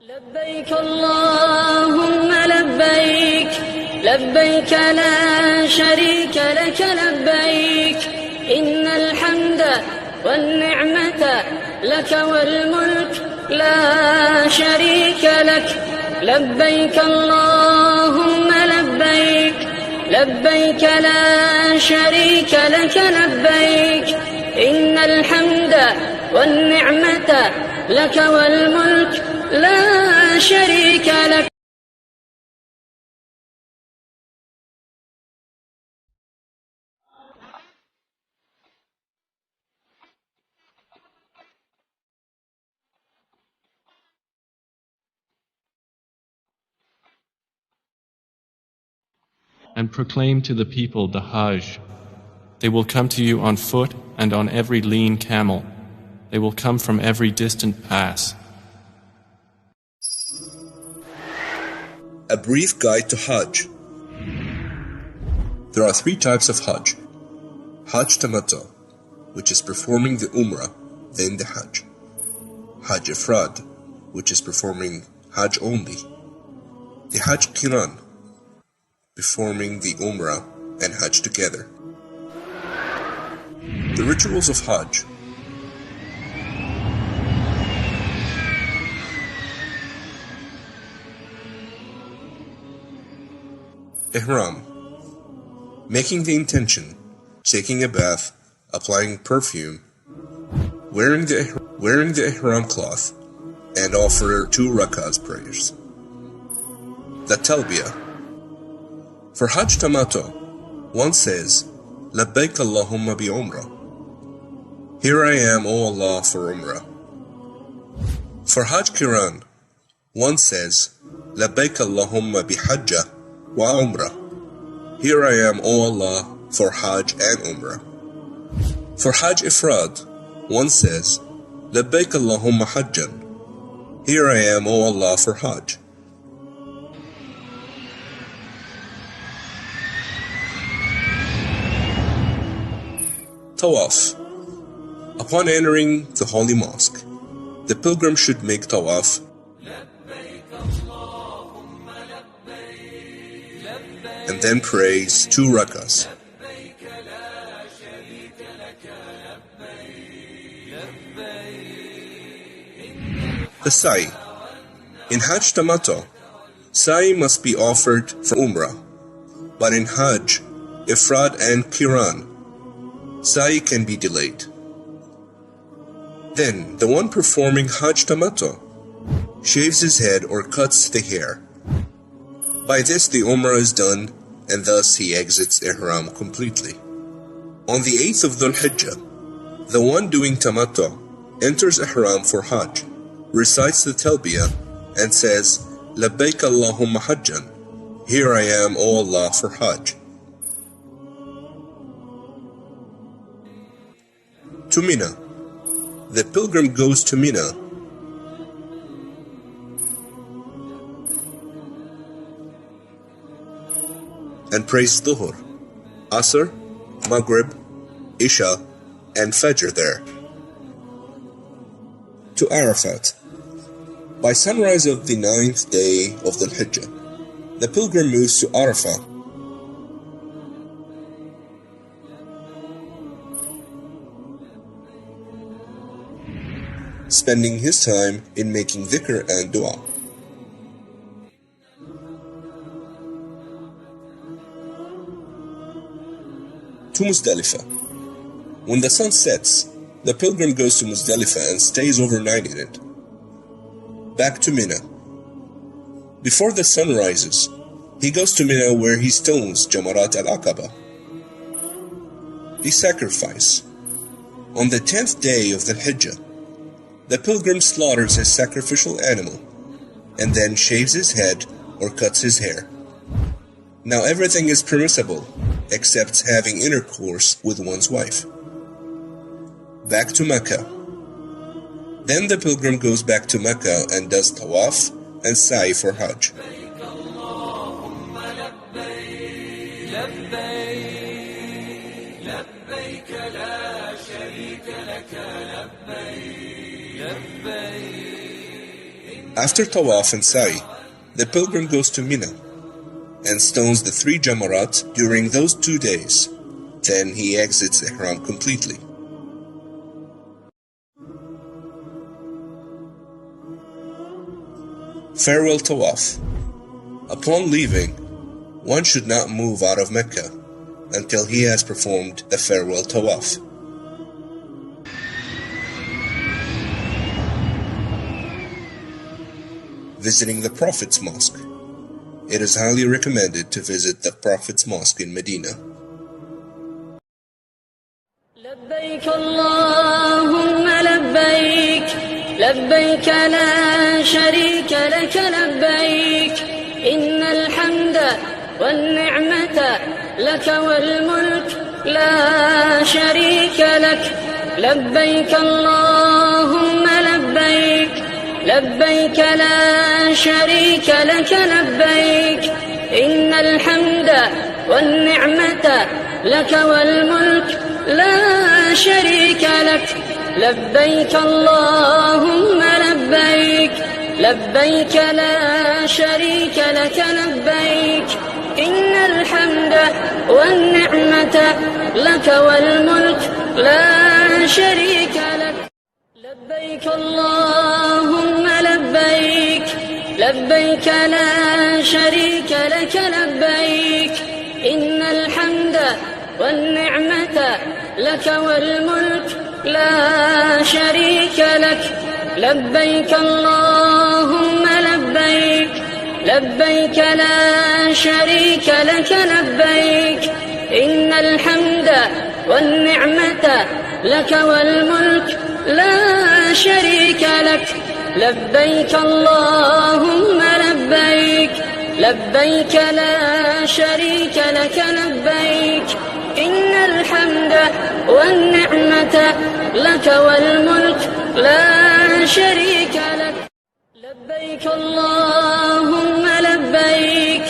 لبيك اللهم لبيك لبيك لا شريك لك لبيك إن الحمد والنعمة لك والملك لا شريك لك لبيك اللهم لبيك لبيك لا شريك لك لبيك إن الحمد والنعمة لك والملك لا شريك لك. And proclaim to the people the Hajj. They will come to you on foot and on every lean camel. They will come from every distant pass. A brief guide to Hajj. There are three types of Hajj. Hajj Tamattu, which is performing the Umrah, then the Hajj. Hajj Ifrad, which is performing Hajj only. The Hajj Qiran, performing the Umrah and Hajj together. The rituals of Hajj. Ihram, making the intention, taking a bath, applying perfume, wearing the Ihram cloth, and offer 2 rak'ahs prayers. The Talbiyah. For Hajj Tamattu, one says, Labbaik Allahumma bi Umrah. Here I am, O Allah, for Umrah. For Hajj Qiran, one says, Labbaik Allahumma bi Hajjah wa Umrah. Here I am, O Allah, for Hajj and Umrah. For Hajj Ifrad, one says, Labbaik Allahumma Hajjan. Here I am, O Allah, for Hajj. Tawaf. Upon entering the Holy Mosque, the pilgrim should make tawaf and then prays 2 rak'ahs. The Sa'i. In Hajj Tamattu, Sa'i must be offered for Umrah, but in Hajj, Ifrad and Qiran, Sa'i can be delayed. Then, the one performing Hajj Tamattu shaves his head or cuts the hair. By this the Umrah is done, and thus he exits Ihram completely. On the 8th of Dhul Hijjah, the one doing Tamattu enters Ihram for Hajj, recites the Talbiyah, and says, Labbaik Allahumma Hajjan. Here I am, O Allah, for Hajj. To Mina. The pilgrim goes to Mina and prays Dhuhr, Asr, Maghrib, Isha, and Fajr there. To Arafat. By sunrise of the 9th day of the Hijjah, the pilgrim moves to Arafah. Spending his time in making dhikr and dua. To Muzdalifah. When the sun sets, the pilgrim goes to Muzdalifah and stays overnight in it. Back to Mina. Before the sun rises, he goes to Mina where he stones Jamarat al-Aqaba, the sacrifice. On the 10th day of the Hijjah, the pilgrim slaughters his sacrificial animal and then shaves his head or cuts his hair. Now everything is permissible except having intercourse with one's wife. Back to Mecca. Then the pilgrim goes back to Mecca and does tawaf and sa'i for Hajj. After Tawaf and Sa'i, the pilgrim goes to Mina and stones the 3 Jamarat during those 2 days. Then he exits Ihram completely. Farewell Tawaf. Upon leaving, one should not move out of Mecca until he has performed the farewell Tawaf. Visiting the Prophet's Mosque. It is highly recommended to visit the Prophet's Mosque in Medina. لبيك اللهم لبيك لبيك لا شريك لك لبيك إن الحمد والنعمة لك والملك لا شريك لك لبيك اللهم لبيك لبيك لا شريك لك لبيك إن الحمد والنعمة لك والملك لا شريك لك لبيك اللهم لبيك لبيك لا شريك لك لبيك إن الحمد والنعمة لك والملك لا شريك لك لبيك اللهم لبيك لبيك لا شريك لك لبيك إن الحمد والنعمة لك والملك لا شريك لك لبيك اللهم لبيك لبيك لا شريك لك لبيك إن الحمد والنعمة لك والملك لا شريك لك لبيك اللهم لبيك لبيك لا شريك لك لبيك إن الحمد والنعمة لك والملك لا شريك لك لبيك اللهم لبيك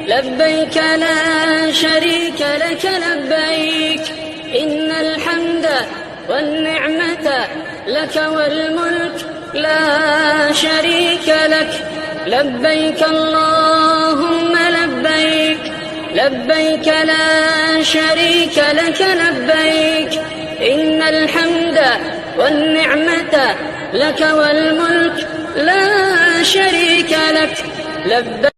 لبيك لا شريك لك لبيك إن الحمد والنعمة لك والملك لا شريك لك لبيك اللهم لبيك لبيك لا شريك لك لبيك إن الحمد والنعمة لك والملك لا شريك لك لبيك